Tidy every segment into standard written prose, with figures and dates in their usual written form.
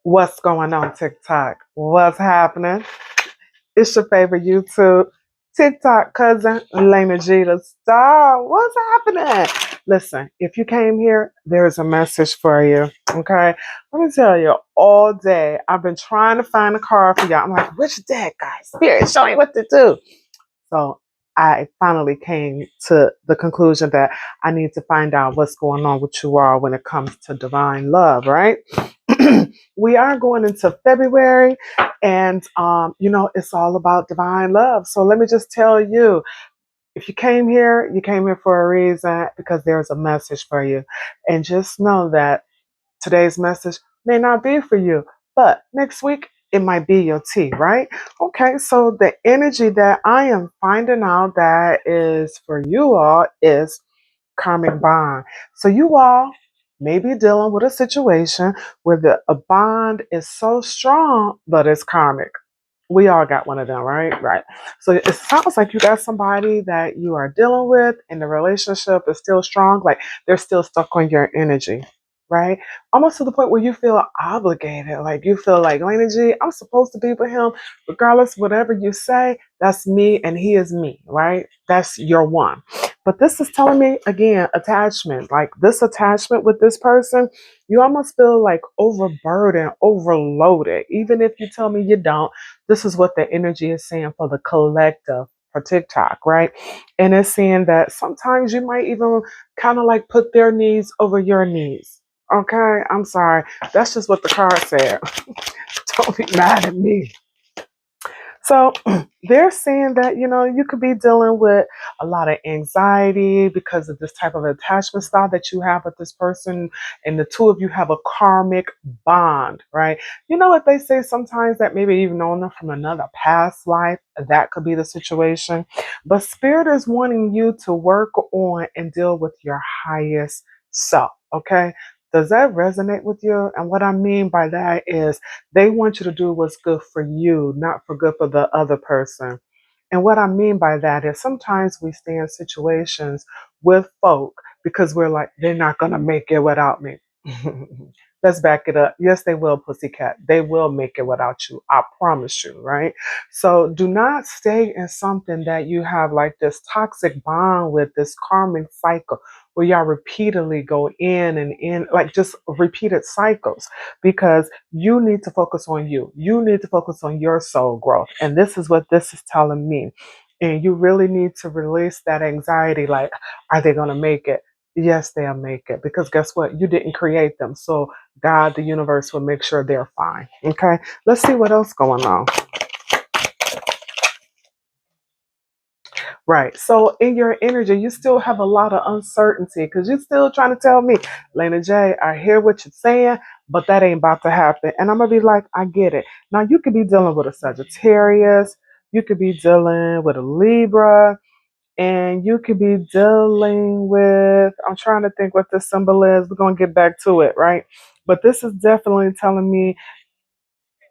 What's going on, TikTok? What's happening? It's your favorite YouTube TikTok cousin, Lena G the Star. What's happening? Listen, if you came here, there's a message for you. Okay. Let me tell you, all day I've been trying to find a card for y'all. I'm like, which deck, guys? Spirit, show me what to do. So I finally came to the conclusion that I need to find out what's going on with you all when it comes to divine love, right? We are going into February, and it's all about divine love. So let me just tell you, if you came here for a reason because there's a message for you. And just know that today's message may not be for you, but next week it might be your tea, right? Okay, so the energy that I am finding out that is for you all is karmic bond. So you all may be dealing with a situation where a bond is so strong, but it's karmic. We all got one of them, right? Right. So it sounds like you got somebody that you are dealing with and the relationship is still strong, like they're still stuck on your energy, right? Almost to the point where you feel obligated, like you feel like, Lena G, I'm supposed to be with him, regardless, whatever you say, that's me and he is me, right? That's your one. But this is telling me, again, attachment, like this attachment with this person, you almost feel like overburdened, overloaded. Even if you tell me you don't, this is what the energy is saying for the collective for TikTok, right? And it's saying that sometimes you might even kind of like put their needs over your needs. Okay, I'm sorry. That's just what the card said. Don't be mad at me. So they're saying that, you could be dealing with a lot of anxiety because of this type of attachment style that you have with this person. And the two of you have a karmic bond, right? You know what they say sometimes that maybe you've known them from another past life. That could be the situation. But Spirit is wanting you to work on and deal with your highest self, okay? Does that resonate with you? And what I mean by that is they want you to do what's good for you, not for good for the other person. And what I mean by that is sometimes we stay in situations with folk because we're like, they're not going to make it without me. Let's back it up. Yes, they will, pussycat. They will make it without you. I promise you, right? So do not stay in something that you have like this toxic bond with, this karmic cycle where y'all repeatedly go in and in, like just repeated cycles, because you need to focus on you. You need to focus on your soul growth. And this is what this is telling me. And you really need to release that anxiety like, are they going to make it? Yes, they'll make it because guess what? You didn't create them. So God, the universe will make sure they're fine. Okay. Let's see what else going on. Right. So in your energy, you still have a lot of uncertainty because you're still trying to tell me, Lena J, I hear what you're saying, but that ain't about to happen. And I'm going to be like, I get it. Now, you could be dealing with a Sagittarius. You could be dealing with a Libra. And you could be dealing with, I'm trying to think what this symbol is. We're going to get back to it, right? But this is definitely telling me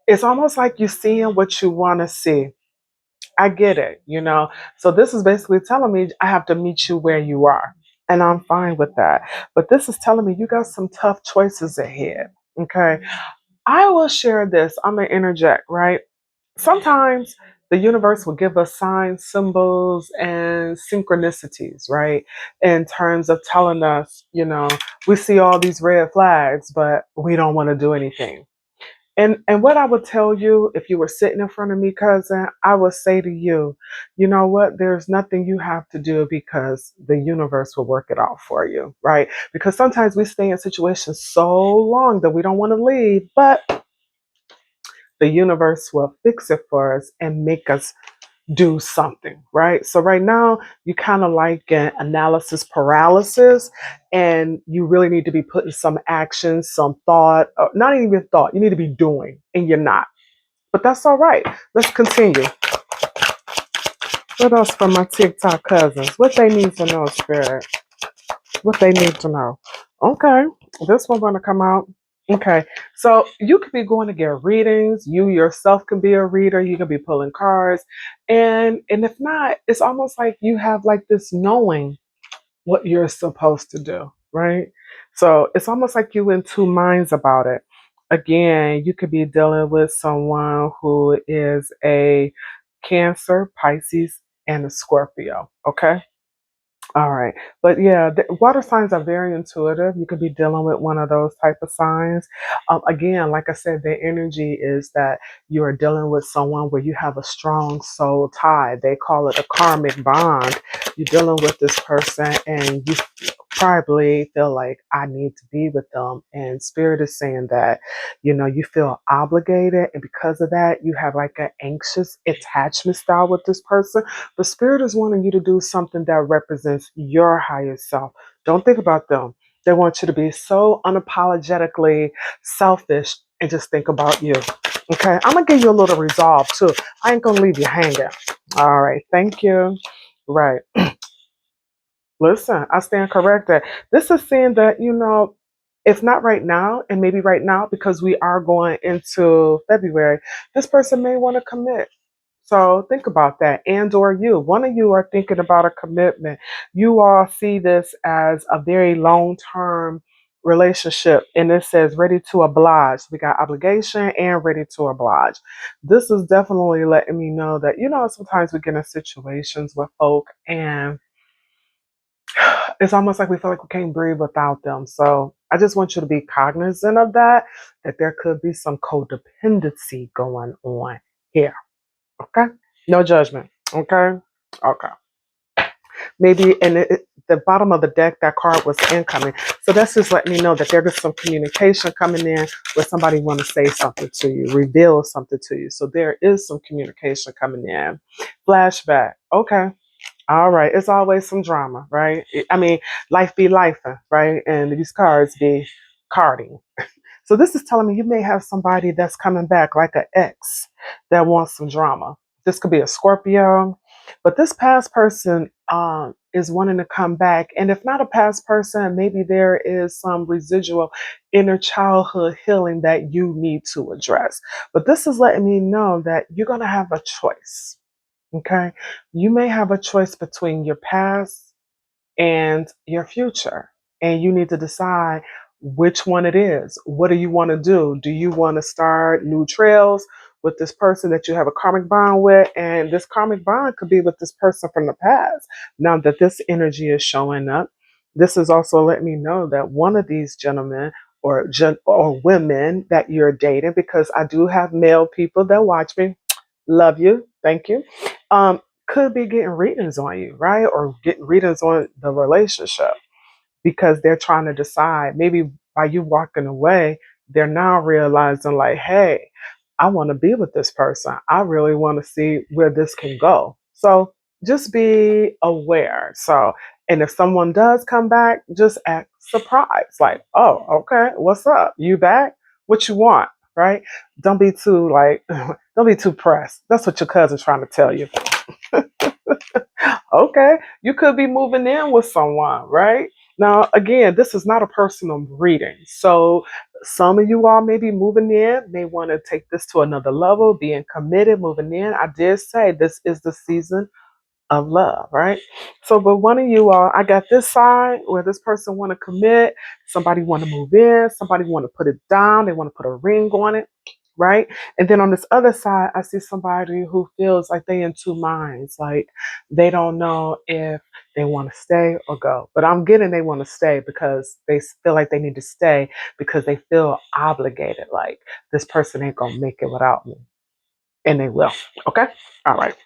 it's almost like you're seeing what you want to see. I get it. So this is basically telling me I have to meet you where you are. And I'm fine with that. But this is telling me you got some tough choices ahead. Okay. I will share this. I'm going to interject, right? Sometimes the universe will give us signs, symbols, and synchronicities, right? In terms of telling us, we see all these red flags, but we don't want to do anything. And what I would tell you if you were sitting in front of me, cousin, I would say to you, you know what? There's nothing you have to do because the universe will work it out for you, right? Because sometimes we stay in situations so long that we don't want to leave, but the universe will fix it for us and make us do something, right? So right now you kind of like an analysis paralysis, and you really need to be putting some action, some thought, not even thought, you need to be doing, and you're not. But that's all right. Let's continue. What else from my TikTok cousins? What they need to know, Spirit? What they need to know. Okay, this one's gonna come out. Okay, so you could be going to get readings. You yourself can be a reader. You can be pulling cards, and if not, it's almost like you have like this knowing what you're supposed to do, right? So it's almost like you in two minds about it. Again, you could be dealing with someone who is a Cancer, Pisces, and a Scorpio. Okay. All right. But yeah, the water signs are very intuitive. You could be dealing with one of those type of signs. Again, like I said, the energy is that you are dealing with someone where you have a strong soul tie. They call it a karmic bond. You're dealing with this person and you probably feel like I need to be with them. And spirit is saying that, you feel obligated. And because of that, you have like an anxious attachment style with this person. The spirit is wanting you to do something that represents your higher self. Don't think about them. They want you to be so unapologetically selfish and just think about you. Okay, I'm gonna give you a little resolve too. I ain't gonna leave you hanging. All right, thank you. Right. Listen, I stand corrected. This is saying that, if not right now, and maybe right now, because we are going into February, this person may want to commit. So think about that. And or you, one of you are thinking about a commitment. You all see this as a very long-term relationship. And it says ready to oblige. We got obligation and ready to oblige. This is definitely letting me know that, sometimes we get in situations with folk and it's almost like we feel like we can't breathe without them. So I just want you to be cognizant of that there could be some codependency going on here. Okay. No judgment. Okay. Okay. Maybe the bottom of the deck, that card was incoming. So that's just letting me know that there is some communication coming in where somebody want to say something to you, reveal something to you. So there is some communication coming in. Flashback. Okay. All right. It's always some drama, right? I mean, life be life, right? And these cards be carding. So this is telling me you may have somebody that's coming back, like an ex that wants some drama. This could be a Scorpio, but this past person is wanting to come back. And if not a past person, maybe there is some residual inner childhood healing that you need to address. But this is letting me know that you're going to have a choice. Okay. You may have a choice between your past and your future. And you need to decide which one it is. What do you want to do? Do you want to start new trails with this person that you have a karmic bond with? And this karmic bond could be with this person from the past. Now that this energy is showing up, this is also letting me know that one of these gentlemen or women that you're dating, because I do have male people that watch me. Love you. Thank you. Could be getting readings on you, right? Or getting readings on the relationship because they're trying to decide. Maybe by you walking away, they're now realizing, like, hey, I want to be with this person. I really want to see where this can go. So just be aware. So, and if someone does come back, just act surprised. Like, oh, okay, what's up? You back? What you want? Right? Don't be too like, don't be too pressed. That's what your cousin's trying to tell you. Okay, you could be moving in with someone, right? Now, again, this is not a personal reading. So, some of you all may be moving in, may want to take this to another level, being committed, moving in. I did say this is the season of love, right? So, but one of you all, I got this side where this person want to commit, somebody want to move in, somebody want to put it down, they want to put a ring on it, right? And then on this other side, I see somebody who feels like they in two minds, like they don't know if they want to stay or go. But I'm getting they want to stay because they feel like they need to stay because they feel obligated, like this person ain't gonna make it without me, and they will. Okay, all right.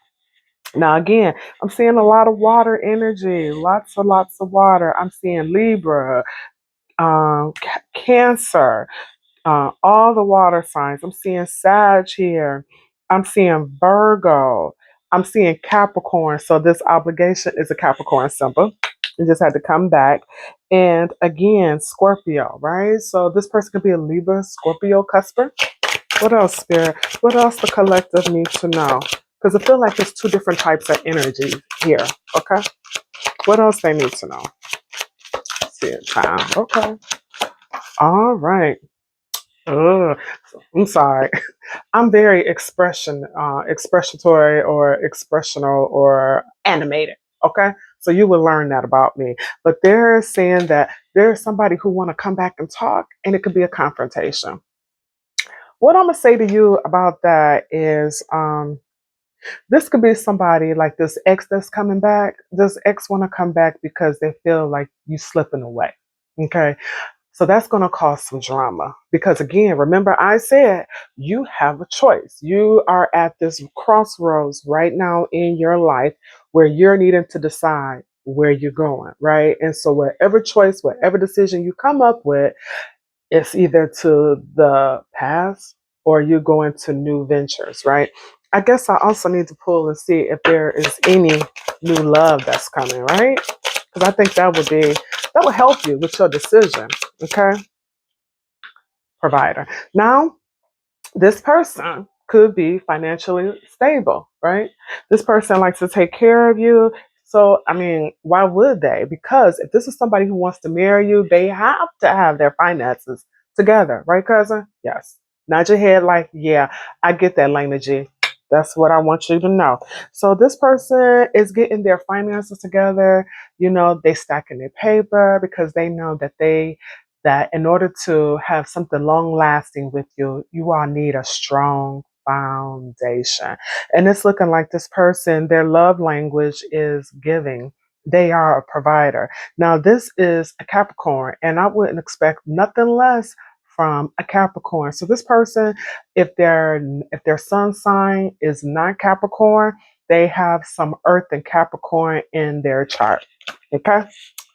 Now again, I'm seeing a lot of water energy, lots of water. I'm seeing Libra, Cancer, all the water signs. I'm seeing Sag here. I'm seeing Virgo. I'm seeing Capricorn. So this obligation is a Capricorn symbol. It just had to come back. And again, Scorpio, right? So this person could be a Libra, Scorpio cusper. What else, Spirit? What else the collective needs to know? Because I feel like there's two different types of energy here. Okay. What else they need to know? See it time. Okay. All right. Ugh. I'm sorry. I'm very expressionatory or expressional or animated. Okay. So you will learn that about me. But they're saying that there's somebody who want to come back and talk, and it could be a confrontation. What I'm gonna say to you about that is, this could be somebody like this ex that's coming back. This ex want to come back because they feel like you slipping away. Okay, so that's going to cause some drama because, again, remember I said you have a choice. You are at this crossroads right now in your life where you're needing to decide where you're going, right? And so, whatever choice, whatever decision you come up with, it's either to the past or you're going to new ventures, right? I guess I also need to pull and see if there is any new love that's coming, right? Because I think that would help you with your decision. Okay, provider. Now, this person could be financially stable, right? This person likes to take care of you. So, I mean, why would they? Because if this is somebody who wants to marry you, they have to have their finances together, right, cousin? Yes. Nod your head like, yeah, I get that, Lena G. That's what I want you to know. So this person is getting their finances together. You know, they stacking their paper because they know that in order to have something long lasting with you, you all need a strong foundation. And it's looking like this person, their love language is giving. They are a provider. Now, this is a Capricorn, and I wouldn't expect nothing less from a Capricorn. So this person, if their sun sign is not Capricorn, they have some Earth and Capricorn in their chart. Okay?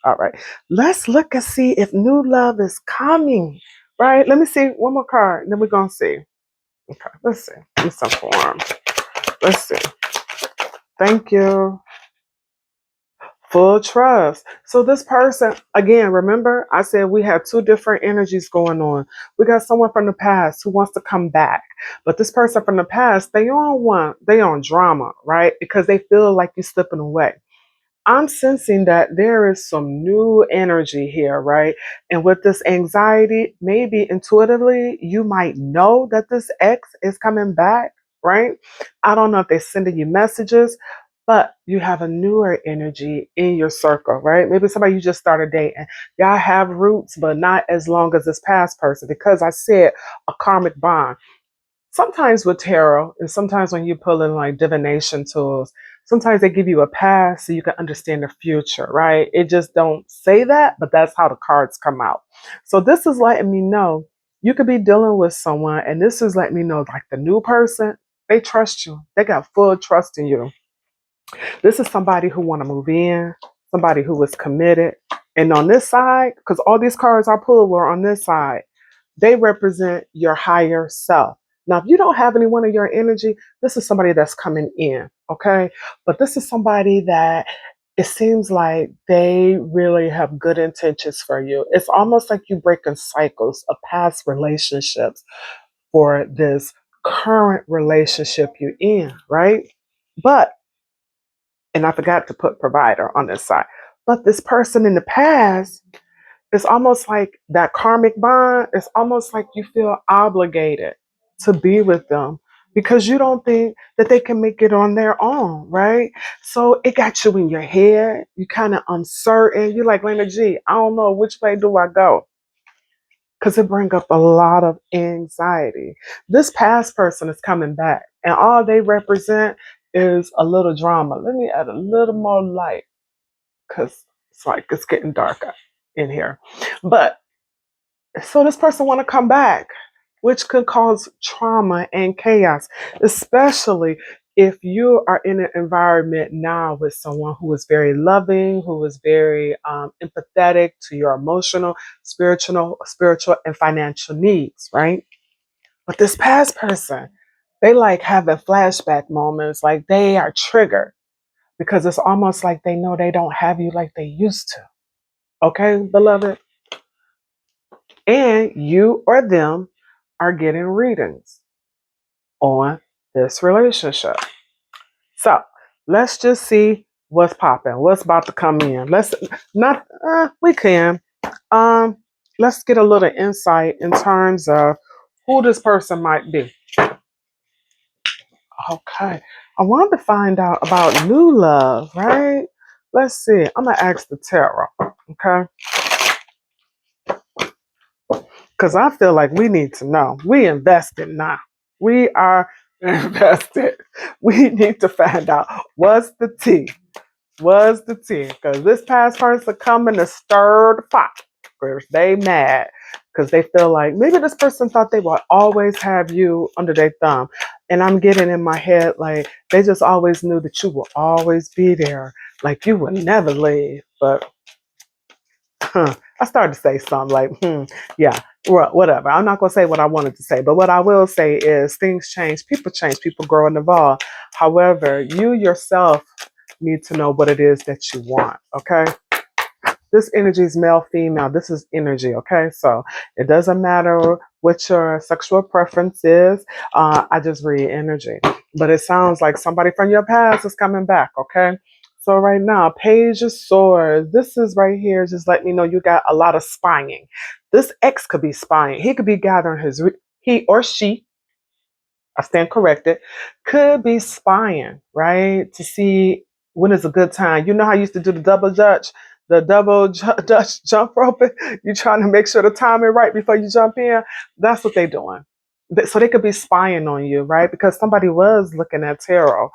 All right. Let's look and see if new love is coming. Right? Let me see one more card, and then we're gonna see. Okay, let's see. Let's inform. Let's see. Thank you. Full trust. So this person, again, remember I said we have two different energies going on. We got someone from the past who wants to come back. But this person from the past, they on drama, right? Because they feel like you're slipping away. I'm sensing that there is some new energy here, right? And with this anxiety, maybe intuitively, you might know that this ex is coming back, right? I don't know if they're sending you messages, but you have a newer energy in your circle, right? Maybe somebody you just started dating. Y'all have roots, but not as long as this past person, because I said a karmic bond. Sometimes with tarot, and sometimes when you pull in like divination tools, sometimes they give you a past so you can understand the future, right? It just don't say that, but that's how the cards come out. So this is letting me know you could be dealing with someone, and this is letting me know like the new person, they trust you. They got full trust in you. This is somebody who want to move in, somebody who was committed. And on this side, because all these cards I pulled were on this side, they represent your higher self. Now, if you don't have anyone of your energy, this is somebody that's coming in, okay? But this is somebody that it seems like they really have good intentions for you. It's almost like you breaking cycles of past relationships for this current relationship you're in, right? But, and I forgot to put provider on this side, but this person in the past, it's almost like that karmic bond. It's almost like you feel obligated to be with them because you don't think that they can make it on their own, right? So it got you in your head. You kind of uncertain. You're like, Lena G, I don't know which way do I go because it brings up a lot of anxiety. This past person is coming back, and all they represent is a little drama. Let me add a little more light because it's like it's getting darker in here. But so this person want to come back, which could cause trauma and chaos, especially if you are in an environment now with someone who is very loving, who is very empathetic to your emotional, spiritual, and financial needs, right? But this past person, they like having flashback moments, like they are triggered because it's almost like they know they don't have you like they used to. Okay, beloved? And you or them are getting readings on this relationship. So let's just see what's popping, what's about to come in. Let's not we can. Um let's get a little insight in terms of who this person might be. Okay. I wanted to find out about new love, right? Let's see. I'm gonna ask the tarot. Okay. Because I feel like we need to know. We invested now. We are invested. We need to find out what's the tea. What's the tea? Because this past person coming to stir the pot. Because they mad. Because they feel like maybe this person thought they would always have you under their thumb. And I'm getting in my head like they just always knew that you will always be there. Like you would never leave. But I started to say something like, yeah, well, whatever. I'm not going to say what I wanted to say, but what I will say is things change, people grow and evolve. However, you yourself need to know what it is that you want, okay? This energy is male, female. This is energy, okay? So it doesn't matter what your sexual preference is. I just read energy. But it sounds like somebody from your past is coming back, okay? So right now, Page of Swords. This is right here. Just let me know you got a lot of spying. This ex could be spying. He could be gathering he or she, I stand corrected, could be spying, right? To see when is a good time. You know how I used to do the Dutch jump rope? You trying to make sure the timing right before you jump in. That's what they're doing. So they could be spying on you, right? Because somebody was looking at tarot.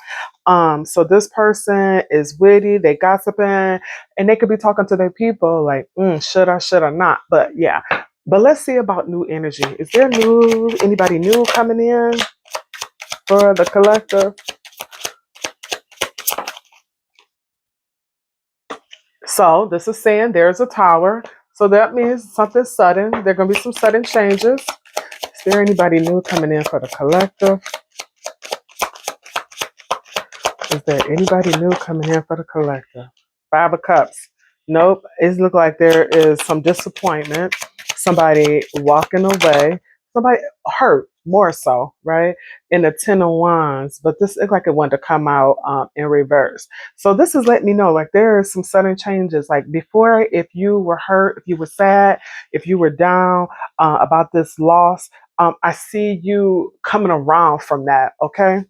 So this person is witty, they gossiping, and they could be talking to their people like, should I not? But yeah. But let's see about new energy. Is there anybody new coming in for the collective? So this is saying there's a tower. So that means something sudden. There are going to be some sudden changes. Is there anybody new coming in for the collective? Is there anybody new coming in for the collective? Five of Cups. Nope. It looks like there is some disappointment. Somebody walking away. Somebody hurt more so, right? In the Ten of Wands. But this looks like it wanted to come out in reverse. So this is letting me know like there are some sudden changes. Like before, if you were hurt, if you were sad, if you were down about this loss, I see you coming around from that, okay?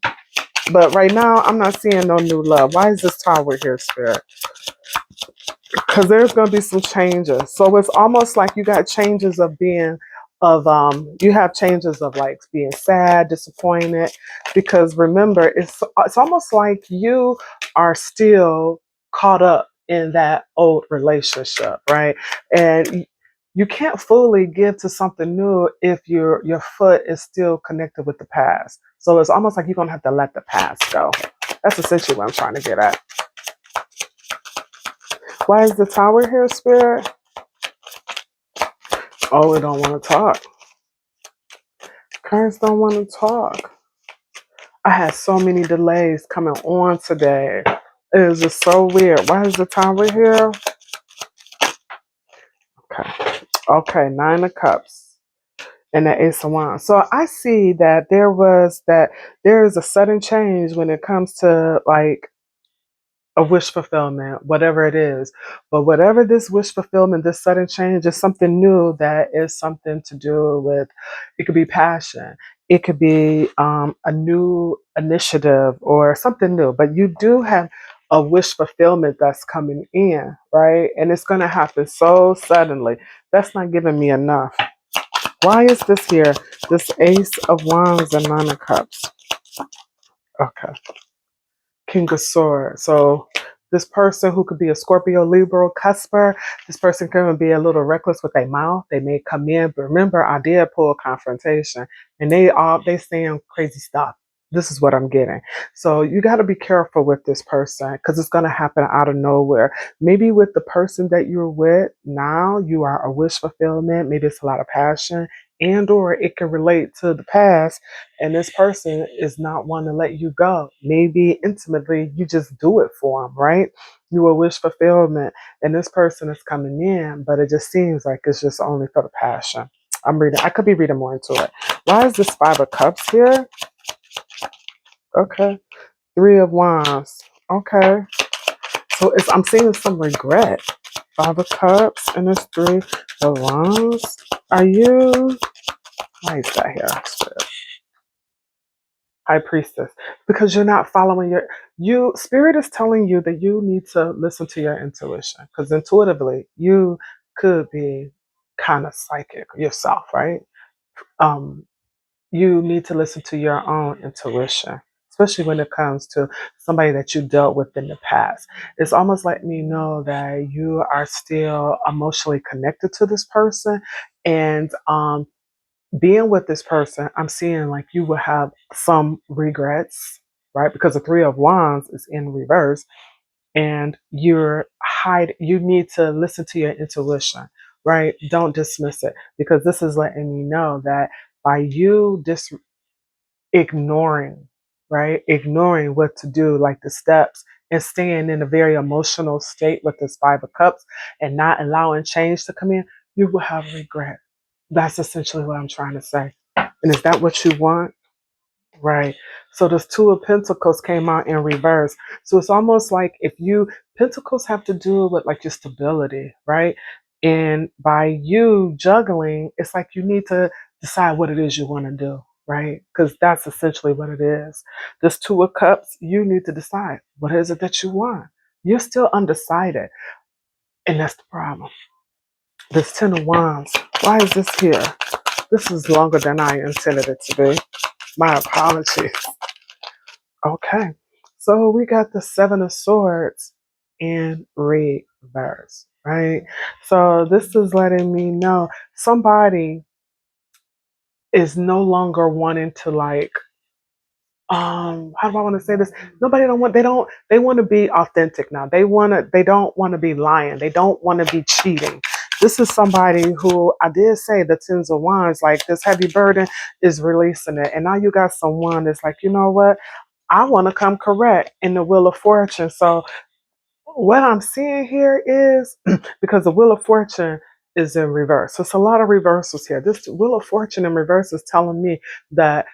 But right now, I'm not seeing no new love. Why is this tower here, Spirit? Because there's going to be some changes. So it's almost like you got changes of you have changes of like being sad, disappointed. Because remember, it's almost like you are still caught up in that old relationship, right? And you can't fully give to something new if your foot is still connected with the past. So it's almost like you're gonna have to let the past go. That's essentially what I'm trying to get at. Why is the tower here, Spirit? Oh, we don't want to talk. Cards don't want to talk. I had so many delays coming on today. It is just so weird. Why is the tower here? Okay. Okay, Nine of Cups and the Ace of Wands. So I see that there is a sudden change when it comes to like a wish fulfillment, whatever it is. But whatever this wish fulfillment, this sudden change is something new that is something to do with, it could be passion. It could be a new initiative or something new. But you do have a wish fulfillment that's coming in, right? And it's going to happen so suddenly. That's not giving me enough. Why is this here? This Ace of Wands and Nine of Cups. Okay. King of Swords. So this person who could be a Scorpio, Libra, Cusper, this person can be a little reckless with their mouth. They may come in, but remember, I did pull confrontation, and they saying crazy stuff. This is what I'm getting. So you got to be careful with this person because it's going to happen out of nowhere. Maybe with the person that you're with now, you are a wish fulfillment. Maybe it's a lot of passion, and or it can relate to the past, and this person is not one to let you go. Maybe intimately you just do it for them, right? You will wish fulfillment, and this person is coming in, but it just seems like it's just only for the passion. I could be reading more into it. Why is this Five of Cups here? Okay. Three of Wands. Okay. So I'm seeing some regret. Five of Cups and this Three of Wands. Why is that here? High Priestess, because you're not following Spirit is telling you that you need to listen to your intuition, because intuitively you could be kind of psychic yourself, right? Um, you need to listen to your own intuition, especially when it comes to somebody that you dealt with in the past. It's almost letting me know that you are still emotionally connected to this person, and being with this person, I'm seeing like you will have some regrets, right? Because the Three of Wands is in reverse, and you need to listen to your intuition, right? Don't dismiss it, because this is letting me know that by you ignoring, right? Ignoring what to do, like the steps, and staying in a very emotional state with this Five of Cups and not allowing change to come in, you will have regret. That's essentially what I'm trying to say. And is that what you want? Right. So this Two of Pentacles came out in reverse. So it's almost like Pentacles have to do with like your stability, right? And by you juggling, it's like you need to decide what it is you want to do, right? Because that's essentially what it is. This Two of Cups, you need to decide what is it that you want. You're still undecided. And that's the problem. This Ten of Wands, why is this here? This is longer than I intended it to be. My apologies. Okay. So we got the Seven of Swords in reverse, right? So this is letting me know somebody is no longer wanting to like how do I want to say this? They want to be authentic now. They don't want to be lying. They don't want to be cheating. This is somebody who I did say the Tens of Wands, like this heavy burden is releasing it. And now you got someone that's like, you know what? I want to come correct in the Wheel of Fortune. So what I'm seeing here is because the Wheel of Fortune is in reverse. So it's a lot of reversals here. This Wheel of Fortune in reverse is telling me that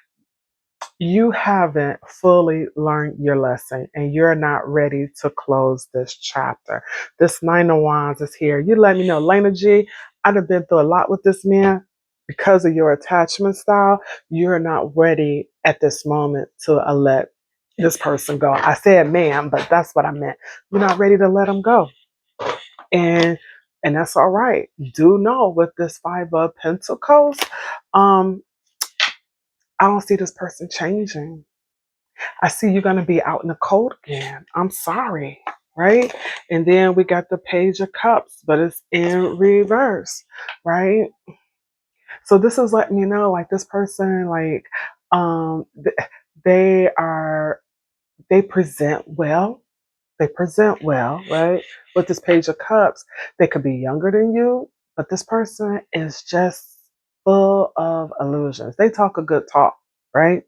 you haven't fully learned your lesson and you're not ready to close this chapter. This Nine of Wands is here. You let me know, Lena G, I'd have been through a lot with this man. Because of your attachment style, you're not ready at this moment to let this person go. I said man, but that's what I meant. You're not ready to let him go. And that's all right. Do know with this Five of Pentacles, I don't see this person changing. I see you're going to be out in the cold again. I'm sorry. Right. And then we got the Page of Cups, but it's in reverse. Right. So this is letting me know like this person, like, they are, they present well. They present well, right? With this Page of Cups, they could be younger than you, but this person is just full of illusions. They talk a good talk, right?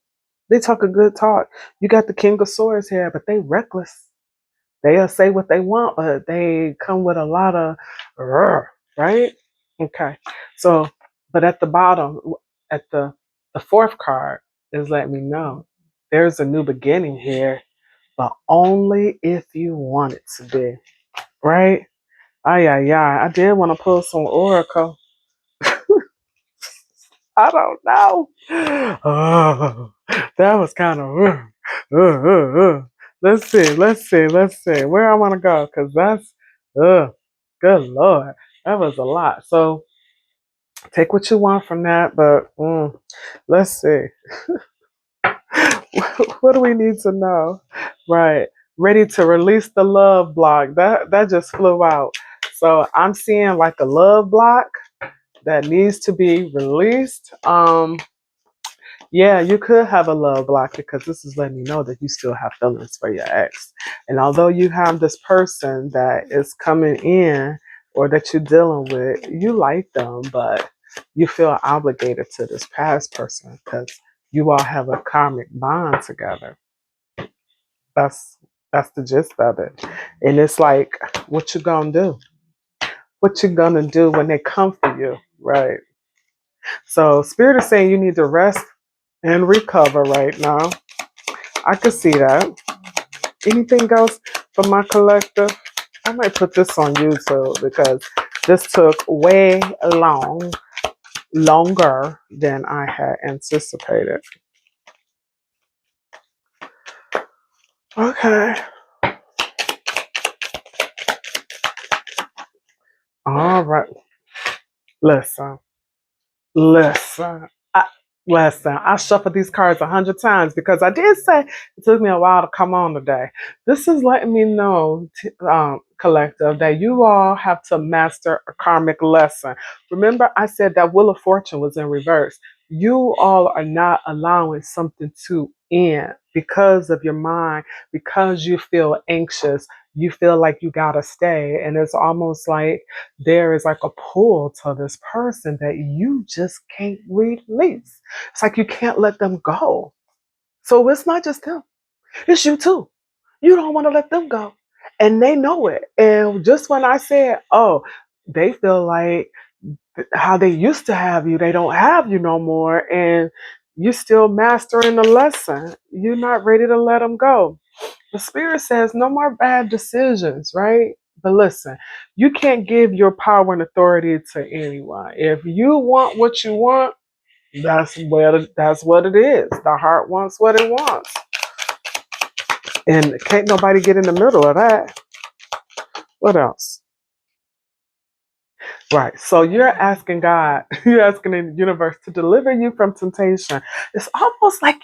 They talk a good talk. You got the King of Swords here, but they reckless. They'll say what they want, but they come with a lot of, "Rrr," right? Okay. So, but at the bottom, at the fourth card is letting me know there's a new beginning here, but only if you want it to be, right? Ay, ay, ay. I did want to pull some Oracle. I don't know. Oh, that was kind of. Let's see. Let's see. Let's see where I want to go because that's. Good Lord, that was a lot. So take what you want from that, but let's see. What do we need to know? Right. Ready to release the love block. That just flew out. So I'm seeing like a love block that needs to be released. Yeah, you could have a love block because this is letting me know that you still have feelings for your ex. And although you have this person that is coming in or that you're dealing with, you like them, but you feel obligated to this past person because you all have a karmic bond together. That's that's the gist of it. And it's like, what you gonna do? What you gonna do when they come for you? Right. So Spirit is saying you need to rest and recover right now. I could see that. Anything else for my collective? I might put this on YouTube because this took way longer than I had anticipated. Okay. All right. Listen, listen. I, listen, I shuffled these cards 100 times because I did say it took me a while to come on today. This is letting me know, collective, that you all have to master a karmic lesson. Remember, I said that Wheel of Fortune was in reverse. You all are not allowing something to end because of your mind, because you feel anxious. You feel like you gotta stay, and it's almost like there is like a pull to this person that you just can't release. It's like you can't let them go. So it's not just them, it's you too. You don't want to let them go. And they know it. And just when I said, oh, they feel like how they used to have you, they don't have you no more. And you're still mastering the lesson. You're not ready to let them go. The spirit says no more bad decisions, right? But listen, you can't give your power and authority to anyone. If you want what you want, that's what it is. The heart wants what it wants. And can't nobody get in the middle of that. What else? Right. So you're asking God, you're asking the universe to deliver you from temptation. It's almost like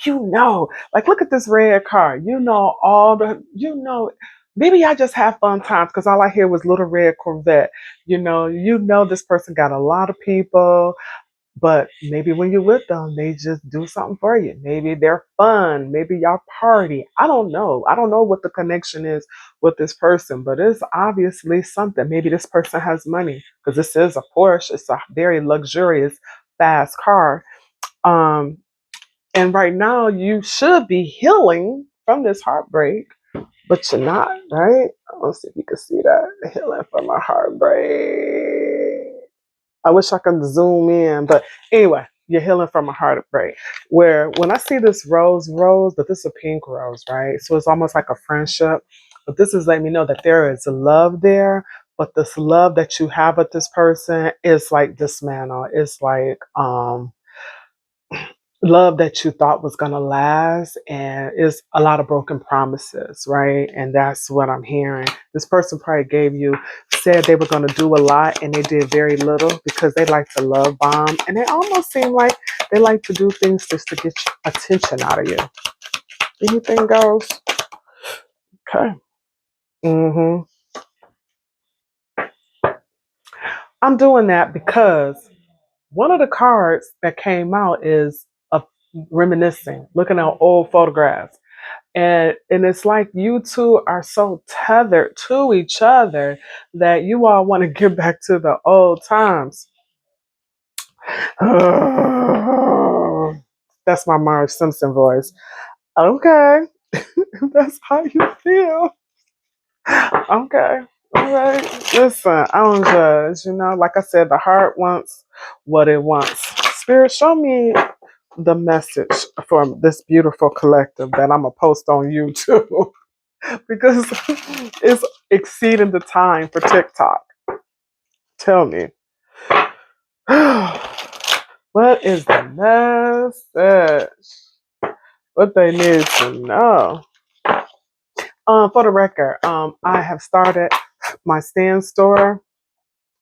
like look at this red car. Maybe I just have fun times because all I hear was little red Corvette. This person got a lot of people. But maybe when you're with them, they just do something for you. Maybe they're fun. Maybe y'all party. I don't know. I don't know what the connection is with this person, but it's obviously something. Maybe this person has money because this is a Porsche. It's a very luxurious, fast car. Um, and right now, you should be healing from this heartbreak, but you're not, right? Let's see if you can see that healing from a heartbreak. I wish I could zoom in, but anyway, you're healing from a heartbreak. Where when I see this rose, but this is a pink rose, right? So it's almost like a friendship. But this is letting me know that there is love there, but this love that you have with this person is like dismantled. It's like love that you thought was going to last, and it's a lot of broken promises, right? And that's what I'm hearing. This person probably said they were going to do a lot and they did very little because they like to love bomb, and they almost seem like they like to do things just to get attention out of you. Anything goes. Okay. hmm I'm doing that because one of the cards that came out is a reminiscing, looking at old photographs. And it's like you two are so tethered to each other that you all want to get back to the old times. That's my Marge Simpson voice. Okay, that's how you feel. Okay, all right. Listen, I don't judge. Like I said, the heart wants what it wants. Spirit, show me the message from this beautiful collective that I'm gonna post on YouTube. Because it's exceeding the time for TikTok. Tell me. What is the message? What they need to know. For the record, I have started my stand store.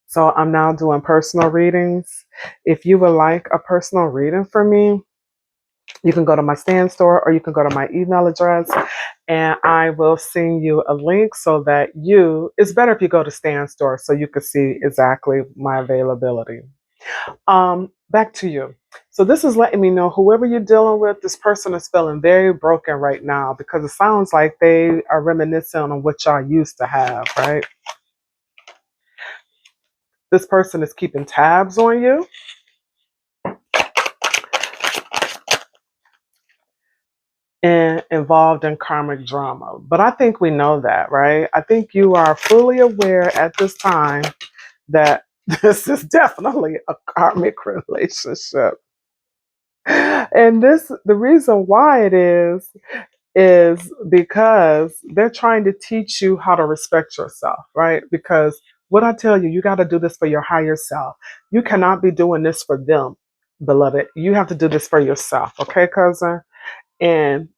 So I'm now doing personal readings. If you would like a personal reading from me, you can go to my stand store or you can go to my email address and I will send you a link so that it's better if you go to stand store so you can see exactly my availability. Back to you. So this is letting me know whoever you're dealing with, this person is feeling very broken right now because it sounds like they are reminiscing on what y'all used to have, right? This person is keeping tabs on you. And involved in karmic drama. But I think we know that, right? I think you are fully aware at this time that this is definitely a karmic relationship. And the reason why it is because they're trying to teach you how to respect yourself, right? Because what I tell you, you got to do this for your higher self. You cannot be doing this for them, beloved. You have to do this for yourself, okay, cousin? And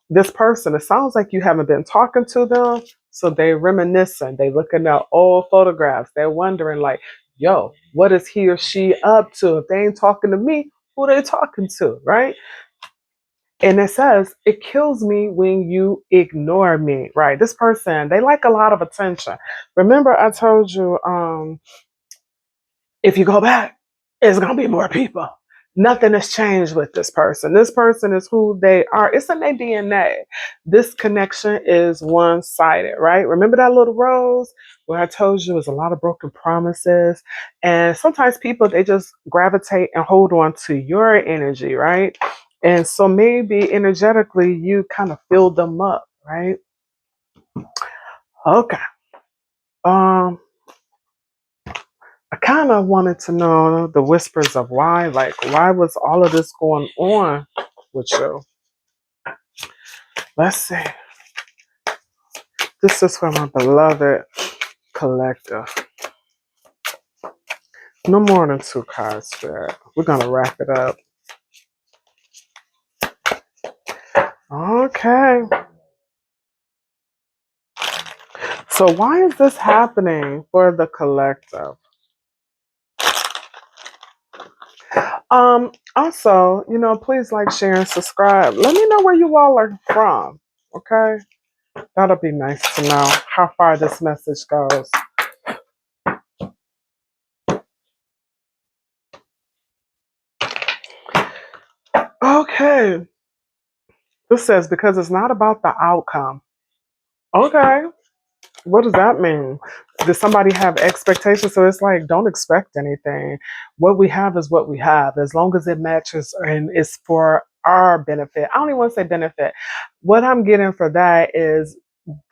this person, it sounds like you haven't been talking to them. So they reminiscing. They looking at old photographs. They're wondering, like, yo, what is he or she up to? If they ain't talking to me, who they talking to, right? And it says, it kills me when you ignore me, right? This person, they like a lot of attention. Remember, I told you, if you go back, it's going to be more people. Nothing has changed with this person. This person is who they are. It's in their DNA. This connection is one sided, right? Remember that little rose where I told you there's a lot of broken promises? And sometimes people, they just gravitate and hold on to your energy, right? And so maybe energetically, you kind of fill them up, right? Okay. Um, I kind of wanted to know the whispers of why, like, why was all of this going on with you? Let's see. This is for my beloved collective. No more than two cards, Spirit. We're going to wrap it up. Okay. So, why is this happening for the collective? Also, please like, share, and subscribe. Let me know where you all are from. Okay? That'll be nice to know how far this message goes. Okay. This says, because it's not about the outcome. Okay. What does that mean? Does somebody have expectations? So it's like, don't expect anything. What we have is what we have, as long as it matches and it's for our benefit. I don't even want to say benefit. What I'm getting for that is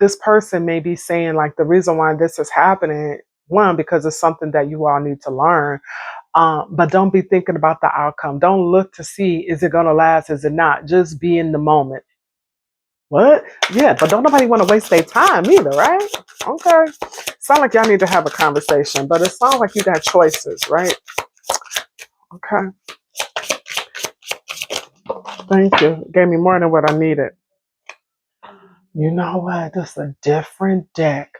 this person may be saying, like, the reason why this is happening, one, because it's something that you all need to learn. But don't be thinking about the outcome. Don't look to see, is it going to last? Is it not? Just be in the moment. What? Yeah, but don't nobody want to waste their time either, right? Okay. Sound like y'all need to have a conversation, but it sounds like you got choices, right? Okay. Thank you. Gave me more than what I needed. You know what? This is a different deck.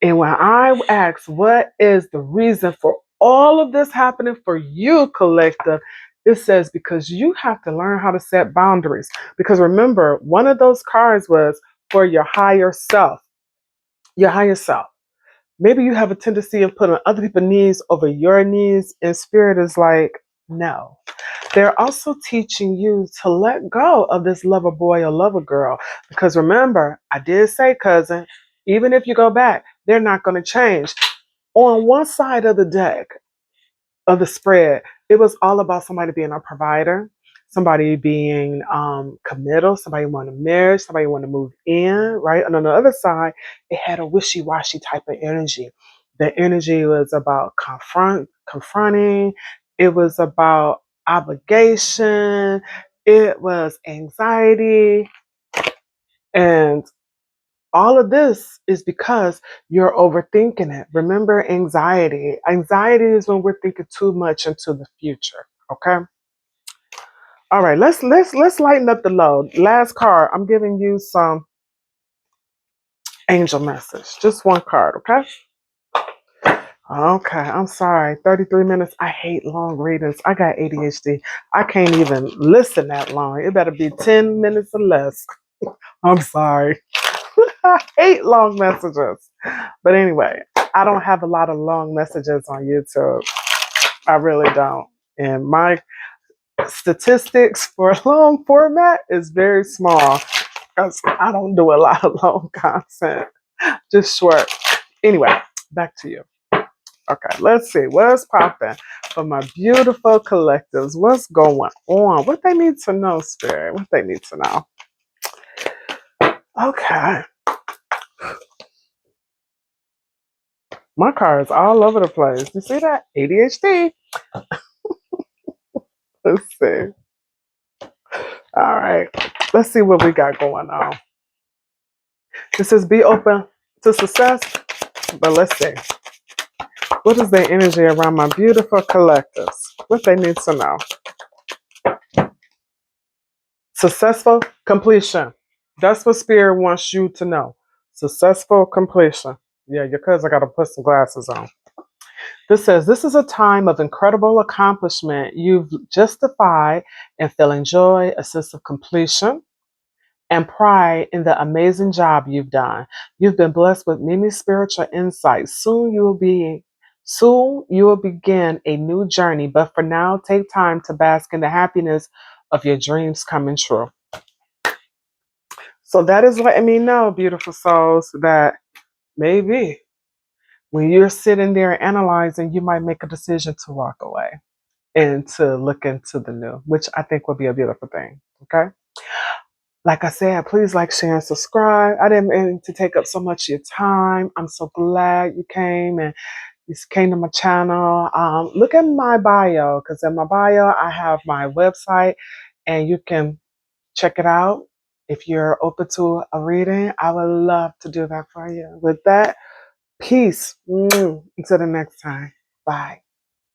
And when I ask, what is the reason for all of this happening for you, collective? It says, because you have to learn how to set boundaries. Because remember, one of those cards was for your higher self. Your higher self. Maybe you have a tendency of putting other people's needs over your needs, and spirit is like, no. They're also teaching you to let go of this lover boy or lover girl. Because remember, I did say, cousin, even if you go back, they're not going to change. On one side of the deck, of the spread, it was all about somebody being a provider, somebody being committal, somebody wanted marriage, somebody wanted to move in, right? And on the other side, it had a wishy-washy type of energy. The energy was about confronting, it was about obligation, it was anxiety, and all of this is because you're overthinking it. Remember anxiety. Anxiety is when we're thinking too much into the future. Okay. All right. Let's lighten up the load. Last card. I'm giving you some angel message. Just one card. Okay. Okay. I'm sorry. 33 minutes. I hate long readings. I got ADHD. I can't even listen that long. It better be 10 minutes or less. I'm sorry. I hate long messages. But anyway, I don't have a lot of long messages on YouTube. I really don't. And my statistics for long format is very small because I don't do a lot of long content, just short. Anyway, back to you. Okay, let's see. What's popping for my beautiful collectives? What's going on? What they need to know, Spirit? What they need to know? Okay. My car is all over the place. You see that? ADHD. Let's see. All right. Let's see what we got going on. It says be open to success, but let's see. What is the energy around my beautiful collectives? What they need to know? Successful completion. That's what Spirit wants you to know. Successful completion. Yeah, your cousin got to put some glasses on. This says, this is a time of incredible accomplishment. You've justified in feeling joy, a sense of completion, and pride in the amazing job you've done. You've been blessed with many spiritual insights. Soon you will begin a new journey, but for now, take time to bask in the happiness of your dreams coming true. So that is letting me know, beautiful souls, that maybe when you're sitting there analyzing, you might make a decision to walk away and to look into the new, which I think would be a beautiful thing. Okay. Like I said, please like, share, and subscribe. I didn't mean to take up so much of your time. I'm so glad you came and you came to my channel. Look at my bio, because in my bio, I have my website and you can check it out. If you're open to a reading, I would love to do that for you. With that, peace. Until the next time. Bye.